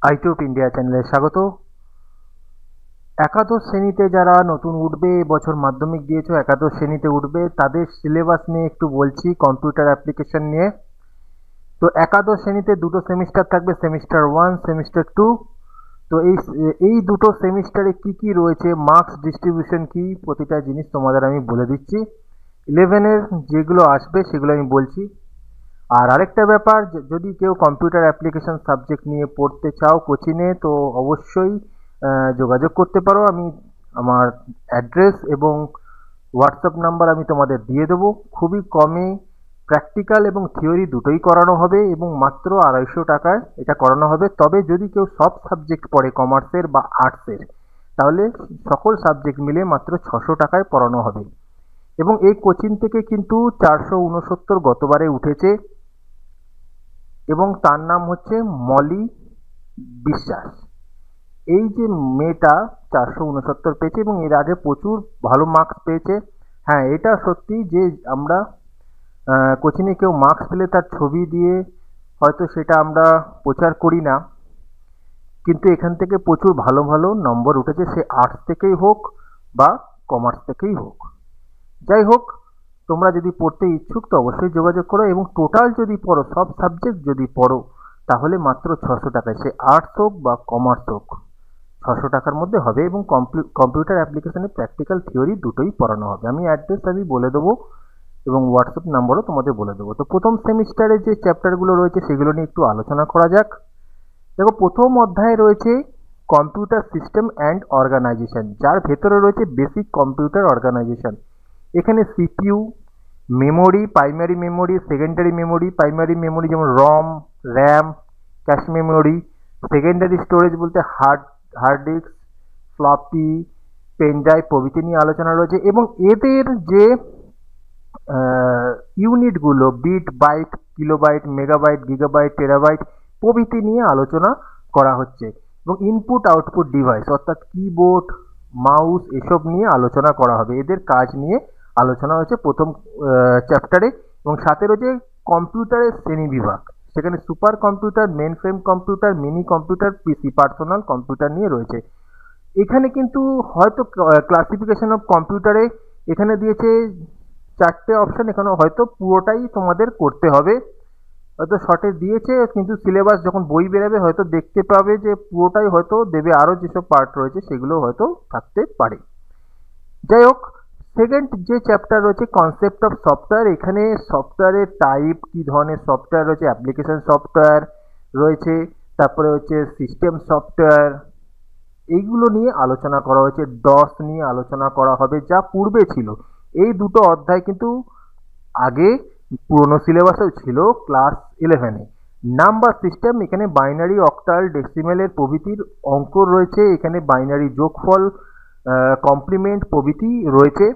আইটিউব India চ্যানেলে স্বাগত। একাদশ শ্রেণীতে যারা নতুন উঠবে, এবছর মাধ্যমিক দিয়েছো, একাদশ শ্রেণীতে উঠবে, তাদের সিলেবাস নিয়ে একটু বলছি, কম্পিউটার অ্যাপ্লিকেশন নিয়ে। তো একাদশ শ্রেণীতে দুটো সেমিস্টার থাকবে, সেমিস্টার 1, সেমিস্টার 2। তো এই দুটো সেমিস্টারে কি কি রয়েছে, মার্কস ডিস্ট্রিবিউশন কি, প্রতিটা জিনিস তোমাদের আমি বলে দিচ্ছি। 11-এর যেগুলো আসবে সেগুলো আমি বলছি। আর আরেকটা ব্যাপার, যদি কেউ কম্পিউটার অ্যাপ্লিকেশন সাবজেক্ট নিয়ে পড়তে চাও কোচিংয়ে, তো অবশ্যই যোগাযোগ করতে পারো। আমি আমার অ্যাড্রেস এবং হোয়াটসঅ্যাপ নাম্বার আমি তোমাদের দিয়ে দেবো। খুবই কমে প্র্যাকটিক্যাল এবং থিওরি দুটোই করানো হবে এবং মাত্র 250 টাকায় এটা করানো হবে। তবে যদি কেউ সব সাবজেক্ট পড়ে, কমার্সের বা আর্টসের, তাহলে সকল সাবজেক্ট মিলে মাত্র 600 টাকায় পড়ানো হবে। এবং এই কোচিং থেকে কিন্তু 469 গতবারে উঠেছে এবং তার নাম হচ্ছে মলি বিশ্বাস। এই যে মেয়েটা 469 পেয়েছে এবং এর আগে প্রচুর ভালো মার্কস পেয়েছে। হ্যাঁ, এটা সত্যি যে আমরা কোচিংয়ে কেউ মার্কস পেলে তার ছবি দিয়ে হয়তো সেটা আমরা প্রচার করি না, কিন্তু এখান থেকে প্রচুর ভালো ভালো নম্বর উঠেছে, সে আর্টস থেকেই হোক বা কমার্স থেকেই হোক। যাই হোক, তোমরা যদি পড়তে ইচ্ছুক তো অবশ্যই যোগাযোগ করো। এবং টোটাল যদি পড়ো, সব সাবজেক্ট যদি পড়ো, তাহলে মাত্র 600 টাকায়, সে আর্টস হোক বা কমার্স হোক, 600 টাকার মধ্যে হবে। এবং কম্পিউটার অ্যাপ্লিকেশনে প্র্যাকটিক্যাল থিওরি দুটোই পড়ানো হবে। আমি অ্যাড্রেস আমি বলে দেবো এবং হোয়াটসঅ্যাপ নাম্বারও তোমাদের বলে দেবো। তো প্রথম সেমিস্টারে যে চ্যাপ্টারগুলো রয়েছে সেগুলো নিয়ে একটু আলোচনা করা যাক। দেখো, প্রথম অধ্যায়ে রয়েছে কম্পিউটার সিস্টেম অ্যান্ড অর্গানাইজেশন, যার ভেতরে রয়েছে বেসিক কম্পিউটার অর্গানাইজেশন। এখানে CPU, memory, primary memory, secondary memory, primary memory যেমন ROM, RAM, cache memory, secondary storage বলতে hard disk, floppy, pen drive প্রভৃতি নিয়ে আলোচনা রয়েছে। এবং এদের যে ইউনিটগুলো, bit, byte, kilobyte, megabyte, gigabyte, terabyte প্রভৃতি নিয়ে আলোচনা করা হচ্ছে। এবং ইনপুট আউটপুট ডিভাইস অর্থাৎ কিবোর্ড, মাউস এসব নিয়ে আলোচনা করা হবে। এদের কাজ নিয়ে আলোচনা হচ্ছে প্রথম চ্যাপ্টারে। এবং সাথে রয়েছে কম্পিউটারের শ্রেণীবিভাগ, সেখানে super computer, main frame computer, mini computer, PC, personal computer নিয়ে রয়েছে। এখানে কিন্তু হয়তো ক্লাসিফিকেশন অফ কম্পিউটারে এখানে দিয়েছে 4টে অপশন, এখানে হয়তো পুরোটাই তোমাদের করতে হবে। হয়তো শর্টে দিয়েছে, কিন্তু সিলেবাস যখন বই বেরোবে হয়তো দেখতে পাবে যে পুরোটাই হয়তো দেবে, আরও যেসব পার্ট রয়েছে সেগুলো হয়তো থাকতে পারে। যাই হোক, সেকেন্ড যে চ্যাপ্টার রয়েছে কনসেপ্ট অফ সফটওয়্যার। এখানে সফটওয়্যারের টাইপ, কী ধরনের সফটওয়্যার রয়েছে, অ্যাপ্লিকেশন সফটওয়্যার রয়েছে, তারপরে হচ্ছে সিস্টেম সফটওয়্যার, এইগুলো নিয়ে আলোচনা করা হয়েছে। ডস নিয়ে আলোচনা করা হবে, যা পূর্বে ছিল। এই দুটো অধ্যায় কিন্তু আগে পুরনো সিলেবাসেও ছিল ক্লাস 11-এ। নাম্বার সিস্টেম, এখানে বাইনারি, অক্টাল, ডেসিমেলের প্রভৃতির অঙ্ক রয়েছে। এখানে বাইনারি যোগফল, কমপ্লিমেন্ট প্রভৃতি রয়েছে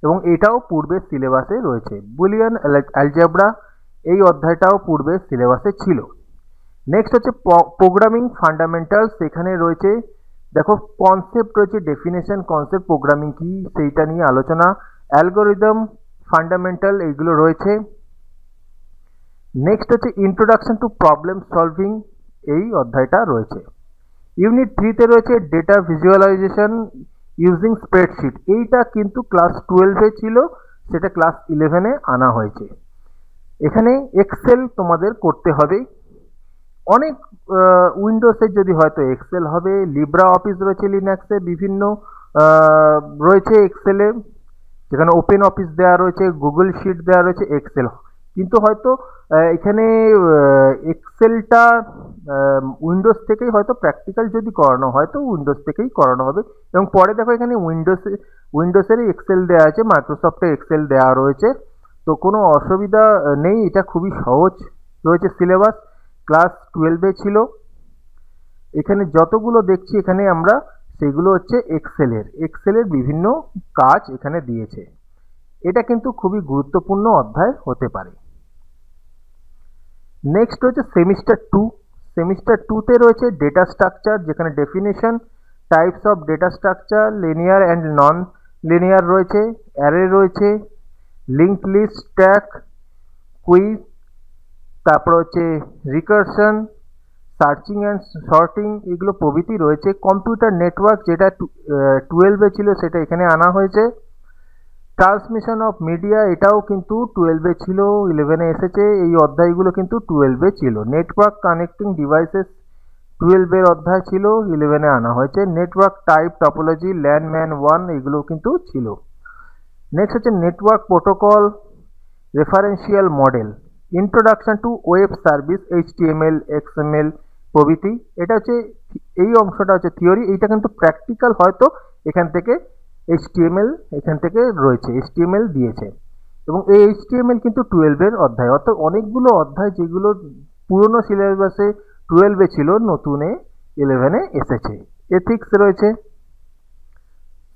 এবং এটাও পূর্বের সিলেবাসে রয়েছে। বুলিয়ান অ্যালজেব্রা, এই অধ্যায়টাও পূর্বের সিলেবাসে ছিল। নেক্সট হচ্ছে প্রোগ্রামিং ফান্ডামেন্টালস। এখানে রয়েছে, দেখো, কনসেপ্ট রয়েছে, ডেফিনেশন, কনসেপ্ট, প্রোগ্রামিং কি সেইটা নিয়ে আলোচনা, অ্যালগোরিদম, ফান্ডামেন্টাল, এইগুলো রয়েছে। নেক্সট হচ্ছে ইন্ট্রোডাকশন টু প্রবলেম সলভিং, এই অধ্যায়টা রয়েছে। ইউনিট 3-তে রয়েছে ডেটা ভিজুয়ালাইজেশন ইউজিং স্প্রেডশিট। এইটা কিন্তু ক্লাস 12-এ ছিল, সেটা ক্লাস 11-এ আনা হয়েছে। এখানে এক্সেল তোমাদের করতে হবে। অনেক উইন্ডোজের যদি হয়তো এক্সেল হবে, লিব্রা অফিস রয়েছে লিনাক্সে, বিভিন্ন রয়েছে এক্সেলে, যেখানে ওপেন অফিস দেওয়া রয়েছে, গুগল শিট দেওয়া রয়েছে, এক্সেল। কিন্তু হয়তো এখানে এক্সেলটা উইন্ডোজ থেকেই হয়তো প্র্যাকটিক্যাল যদি করানো হয় তো উইন্ডোজ থেকেই করানো হবে। এবং পরে দেখো এখানে উইন্ডোজেরই এক্সেল দেওয়া আছে, মাইক্রোসফটের এক্সেল দেওয়া রয়েছে। তো কোনো অসুবিধা নেই, এটা খুবই সহজ রয়েছে সিলেবাস, ক্লাস 12-এ ছিল। এখানে যতগুলো দেখছি এখানে আমরা, সেগুলো হচ্ছে এক্সেলের বিভিন্ন কাজ এখানে দিয়েছে। এটা কিন্তু খুবই গুরুত্বপূর্ণ অধ্যায় হতে পারে। নেক্সট হচ্ছে সেমিস্টার 2। সেমিস্টার 2-তে রয়েছে ডেটা স্ট্রাকচার, যেখানে definition, types of data structure, linear and non linear রয়েছে, অ্যারে রয়েছে, লিঙ্কড লিস্ট, স্ট্যাক, কুইজ, তারপর হচ্ছে রিকারশন, সার্চিং অ্যান্ড সর্টিং এগুলো প্রভৃতি রয়েছে। কম্পিউটার নেটওয়ার্ক যেটা 12-এ ছিল সেটা এখানে আনা হয়েছে। ট্রান্সমিশন অফ মিডিয়া এটাও কিন্তু 12-এ ছিল, 11-এ এসেছে। এই অধ্যায়গুলো কিন্তু 12-এ ছিল। নেটওয়ার্ক কানেক্টিং ডিভাইসেস 12-এর অধ্যায় ছিল, 11-এ আনা হয়েছে। নেটওয়ার্ক টাইপ টপোলজি ল্যান্ডম্যান 1 এগুলো কিন্তু ছিল। নেক্সট হচ্ছে network protocol referential model, introduction to web service, HTML XML প্রভৃতি। এটা হচ্ছে এই অংশটা হচ্ছে থিওরি, এইটা কিন্তু প্র্যাকটিক্যাল হয়তো এখান থেকে HTML এখান থেকে রয়েছে, HTML দিয়েছে। এবং এই HTML কিন্তু 12-এর অধ্যায়, অর্থাৎ অনেকগুলো অধ্যায় যেগুলো পুরনো সিলেবাসে 12-এ ছিল নতুনে 11-এ এসেছে। এথিক্স রয়েছে,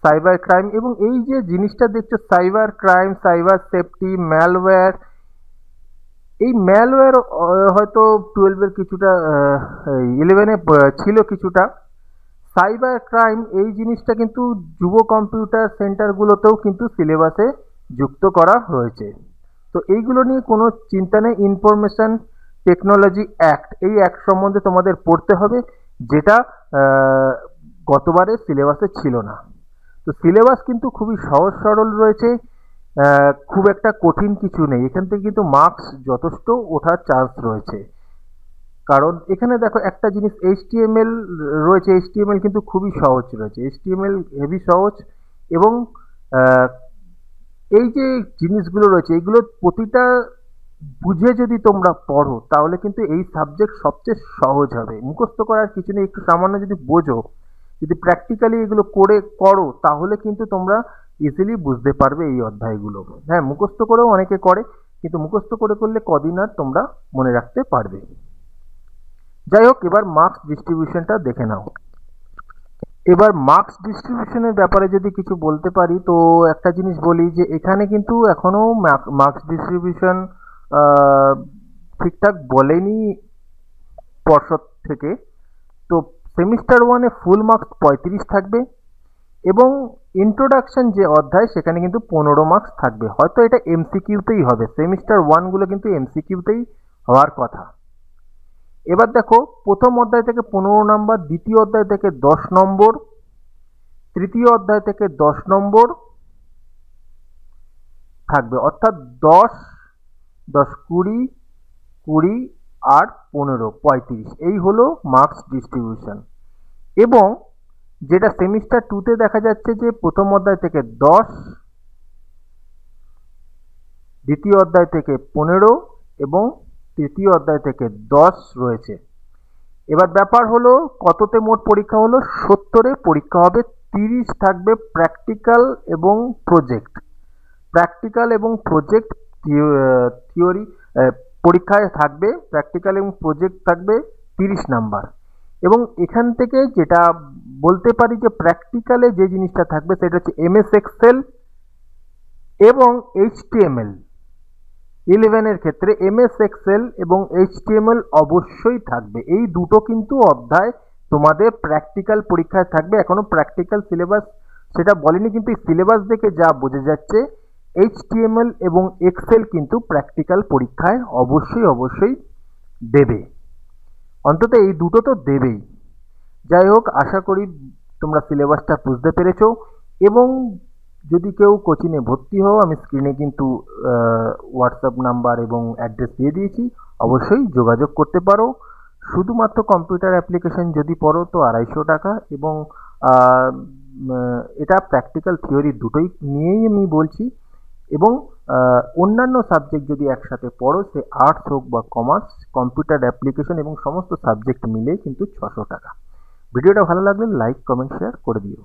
সাইবার ক্রাইম, এবং এই যে জিনিসটা দেখছো cyber crime, cyber safety, malware, এই ম্যালওয়্যার হয়তো 12-এর কিছুটা 11-এ ছিল কিছুটা। সাইবার ক্রাইম এই জিনিসটা কিন্তু যুব কম্পিউটার সেন্টারগুলোতেও কিন্তু সিলেবাসে যুক্ত করা হয়েছে। তো এইগুলো নিয়ে কোনো চিন্তা নেই। ইনফরমেশন টেকনোলজি অ্যাক্ট, এই অ্যাক্ট সম্বন্ধে তোমাদের পড়তে হবে, যেটা গতবারের সিলেবাসে ছিল না। তো সিলেবাস কিন্তু খুবই সহজ সরল রয়েছে, খুব একটা কঠিন কিছু নেই। এখান থেকে কিন্তু মার্কস যথেষ্ট ওঠার চান্স রয়েছে। কারণ এখানে দেখো একটা জিনিস HTML রয়েছে, HTML কিন্তু খুবই সহজ রয়েছে, HTML হেভি সহজ। এবং এই যে জিনিসগুলো রয়েছে এইগুলো প্রতিটা বুঝে যদি তোমরা পড়ো তাহলে কিন্তু এই সাবজেক্ট সবচেয়ে সহজ হবে। মুখস্থ করার কিছু নেই, একটু সামান্য যদি বোঝো, যদি প্র্যাকটিক্যালি এগুলো করো তাহলে কিন্তু তোমরা ইজিলি বুঝতে পারবে এই অধ্যায়গুলো। হ্যাঁ, মুখস্থ করেও অনেকে করে, কিন্তু মুখস্থ করলে কদিন আর তোমরা মনে রাখতে পারবে। যাই হোক, এবার মার্কস ডিস্ট্রিবিউশনটা দেখে নাও। এবার মার্কস ডিস্ট্রিবিউশনের ব্যাপারে যদি কিছু বলতে পারি, তো একটা জিনিস বলি যে এখানে কিন্তু এখনো মার্কস ডিস্ট্রিবিউশন ঠিকঠাক বলেনি পর্ষদ থেকে। তো সেমিস্টার 1-এ ফুল মার্কস 35 থাকবে, এবং ইন্ট্রোডাকশন যে অধ্যায় সেখানে কিন্তু 15 মার্কস থাকবে। হয়তো এটা MCQতেই হবে, সেমিস্টার 1গুলো কিন্তু MCQতেই হওয়ার কথা। এবার দেখো, প্রথম অধ্যায় থেকে 15 নম্বর, দ্বিতীয় অধ্যায় থেকে 10 নম্বর, তৃতীয় অধ্যায় থেকে 10 নম্বর থাকবে, অর্থাৎ 10, 10, 20, 20 আর 15, 35, এই হলো মার্কস ডিস্ট্রিবিউশন। এবং যেটা সেমিস্টার 2তে দেখা যাচ্ছে যে প্রথম অধ্যায় থেকে 10, দ্বিতীয় অধ্যায় থেকে 15 এবং তৃতীয় অধ্যায় থেকে 10 রয়েছে। এবার ব্যাপার হলো কততে মোট পরীক্ষা হলো, 70-এ পরীক্ষা হবে, 30 থাকবে প্র্যাকটিক্যাল এবং প্রজেক্ট। প্র্যাকটিক্যাল এবং প্রজেক্ট থিওরি পরীক্ষায় থাকবে, প্র্যাকটিক্যাল এবং প্রজেক্ট থাকবে 30 নাম্বার। এবং এখান থেকে যেটা বলতে পারি যে প্র্যাকটিক্যালে যে জিনিসটা থাকবে সেটা হচ্ছে MS Excel এবং HTML। 11-এর ক্ষেত্রে MS Excel এবং HTML অবশ্যই থাকবে। এই দুটো কিন্তু অধ্যায় তোমাদের প্র্যাকটিক্যাল পরীক্ষায় থাকবে। এখনো প্র্যাকটিক্যাল সিলেবাস সেটা বলেনি, কিন্তু এই সিলেবাস দেখে যা বোঝা যাচ্ছে HTML এবং Excel কিন্তু প্র্যাকটিক্যাল পরীক্ষায় অবশ্যই দেবে, অন্তত এই দুটো তো দেবেই। যাই হোক, আশা করি তোমরা সিলেবাসটা বুঝতে পেরেছো। এবং যদি কেউ কোচিংয়ে ভর্তি হও, আমি স্ক্রিনে কিন্তু হোয়াটসঅ্যাপ নাম্বার এবং অ্যাড্রেস দিয়ে দিয়েছি, অবশ্যই যোগাযোগ করতে পারো। শুধুমাত্র কম্পিউটার অ্যাপ্লিকেশন যদি পড়ো তো 250 টাকা, এবং এটা প্র্যাকটিক্যাল থিওরি দুটোই নিয়েই আমি বলছি। এবং অন্যান্য সাবজেক্ট যদি একসাথে পড়ো, সে আর্টস হোক বা কমার্স, কম্পিউটার অ্যাপ্লিকেশন এবং সমস্ত সাবজেক্ট মিলে কিন্তু 600 টাকা। ভিডিওটা ভালো লাগলে লাইক, কমেন্ট, শেয়ার করে দিও।